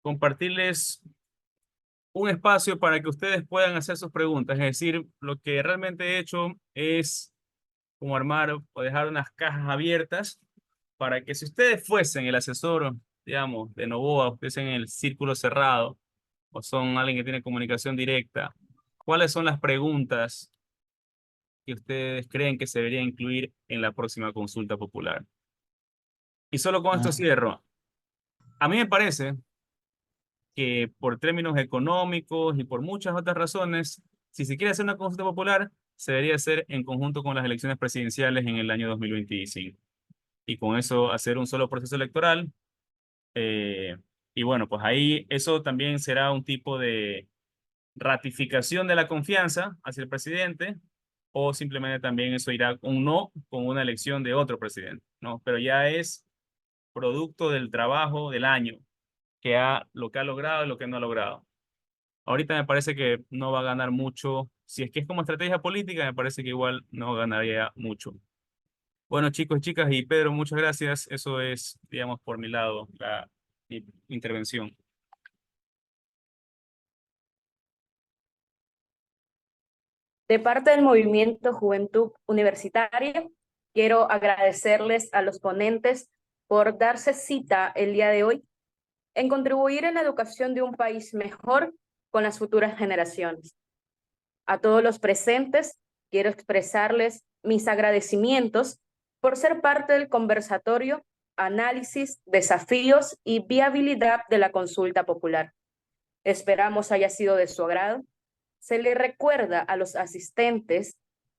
compartirles un espacio para que ustedes puedan hacer sus preguntas. Es decir, lo que realmente he hecho es como armar o dejar unas cajas abiertas para que si ustedes fuesen el asesor, digamos, de Novoa, fuesen en el círculo cerrado o son alguien que tiene comunicación directa, ¿cuáles son las preguntas que ustedes creen que se debería incluir en la próxima consulta popular? Y solo con esto cierro. A mí me parece que por términos económicos y por muchas otras razones, si se quiere hacer una consulta popular, se debería hacer en conjunto con las elecciones presidenciales en el año 2025. Y con eso hacer un solo proceso electoral. Y bueno, pues ahí eso también será un tipo de ratificación de la confianza hacia el presidente, o simplemente también eso irá un no con una elección de otro presidente, ¿no? Pero ya es producto del trabajo del año, lo que ha logrado y lo que no ha logrado. Ahorita me parece que no va a ganar mucho. Si es que es como estrategia política, me parece que igual no ganaría mucho. Bueno, chicos y chicas, y Pedro, muchas gracias. Eso es, digamos, por mi lado, mi intervención. De parte del Movimiento Juventud Universitaria, quiero agradecerles a los ponentes por darse cita el día de hoy en contribuir en la educación de un país mejor con las futuras generaciones. A todos los presentes, quiero expresarles mis agradecimientos por ser parte del conversatorio Análisis, Desafíos y Viabilidad de la Consulta Popular. Esperamos haya sido de su agrado. Se le recuerda a los asistentes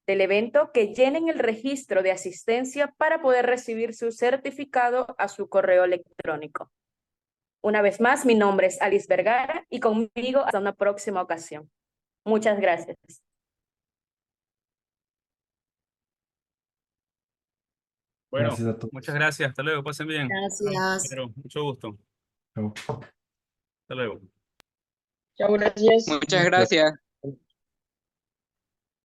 del evento que llenen el registro de asistencia para poder recibir su certificado a su correo electrónico. Una vez más, mi nombre es Alice Vergara y conmigo hasta una próxima ocasión. Muchas gracias. Bueno, Gracias a todos. muchas gracias. Hasta luego. Pasen bien. Gracias. Pero, mucho gusto. Chao. Hasta luego. Chao, gracias. Muchas gracias.